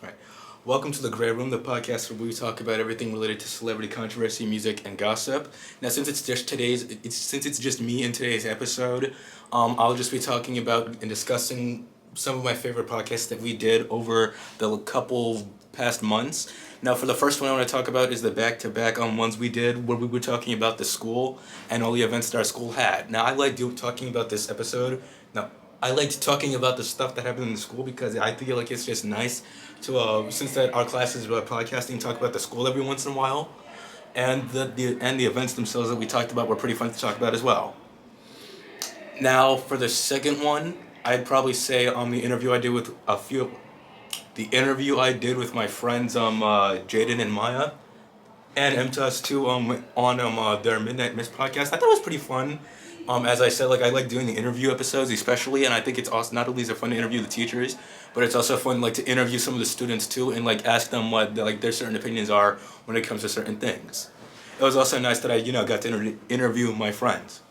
Right. Welcome to the Grey Room, the podcast where we talk about everything related to celebrity controversy, music, and gossip. Now, since it's just me in today's episode, I'll just be talking about and discussing some of my favorite podcasts that we did over the couple past months. Now, for the first one I want to talk about is the back-to-back ones we did where we were talking about the school and all the events that our school had. Now, I like talking about this episode. Now, I liked talking about the stuff that happened in the school because I feel like it's just nice to since that our classes were podcasting, talk about the school every once in a while, and the events themselves that we talked about were pretty fun to talk about as well. Now for the second one, I'd probably say the interview I did with the interview I did with my friends Jaden and Maya and MTUS too on their Midnight Miss podcast. I thought it was pretty fun. As I said, like I like doing the interview episodes especially, and I think it's also not only is it fun to interview the teachers, but it's also fun like to interview some of the students too, and like ask them what their certain opinions are when it comes to certain things. It was also nice that I got to interview my friends.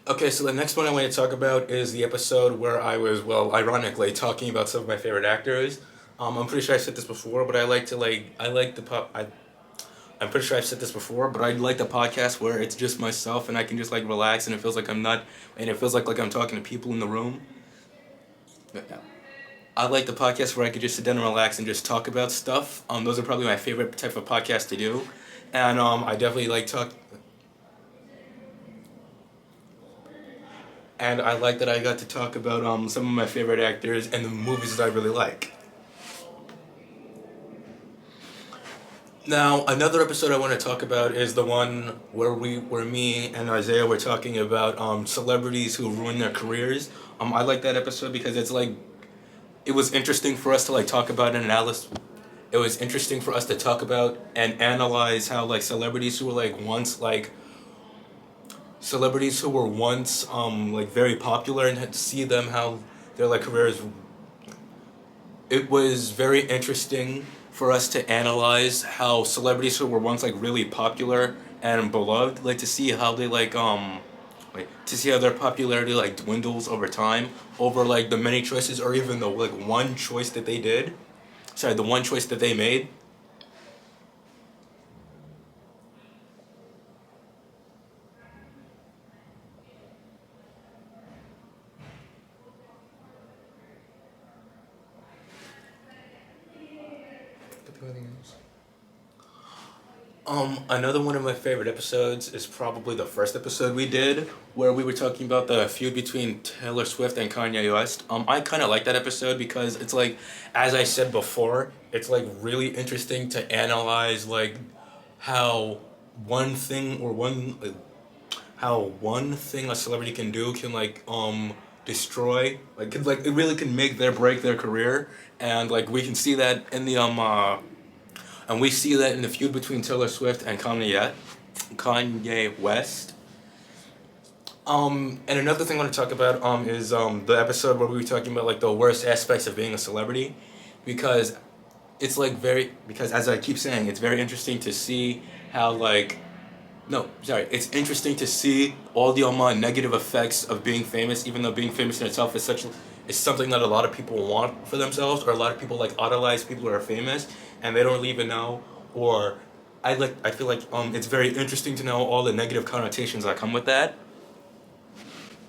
Okay, so the next one I want to talk about is the episode where I was, well, ironically, talking about some of my favorite actors. I'm pretty sure I said this before, but I'm pretty sure I've said this before, but I like the podcast where it's just myself and I can just like relax and it feels like it feels like I'm talking to people in the room. Yeah. I like the podcast where I could just sit down and relax and just talk about stuff. Those are probably my favorite type of podcast to do, and I definitely like talk. And I like that I got to talk about some of my favorite actors and the movies that I really like. Now, another episode I want to talk about is the one where me and Isaiah were talking about celebrities who ruined their careers. I like that episode because it was interesting for us to like talk about an analysis. It was interesting for us to talk about and analyze how like celebrities who were once like very popular and had to see them how their like careers. It was very interesting for us to analyze how celebrities who were once like really popular and beloved, like to see how they to see how their popularity like dwindles over time over like the many choices or even the like one choice that they did. Sorry, the one choice that they made. Another one of my favorite episodes is probably the first episode we did, where we were talking about the feud between Taylor Swift and Kanye West. I kind of like that episode because it's like, as I said before, it's like really interesting to analyze like how one thing or one how one thing a celebrity can do can destroy it really can make their break their career, and like we can see that in the and we see that in the feud between Taylor Swift and Kanye West. And another thing I want to talk about is the episode where we were talking about like the worst aspects of being a celebrity, because because as I keep saying, it's very interesting to see how it's interesting to see all the negative effects of being famous, even though being famous in itself is something that a lot of people want for themselves, or a lot of people like idolize people who are famous and they don't really even know, or I feel like it's very interesting to know all the negative connotations that come with that.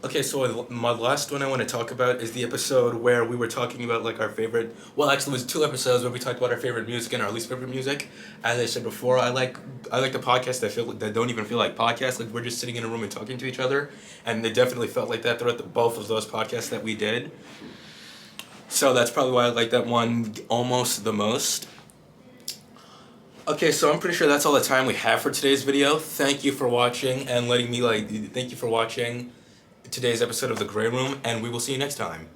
Okay, so my last one I want to talk about is the episode where we were talking about like our favorite. Well, actually, it was two episodes where we talked about our favorite music and our least favorite music. As I said before, I like the podcasts that don't even feel like podcasts. Like we're just sitting in a room and talking to each other, and it definitely felt like that throughout both of those podcasts that we did. So that's probably why I like that one almost the most. Okay, so I'm pretty sure that's all the time we have for today's video. Thank you for watching and thank you for watching today's episode of The Grey Room, and we will see you next time.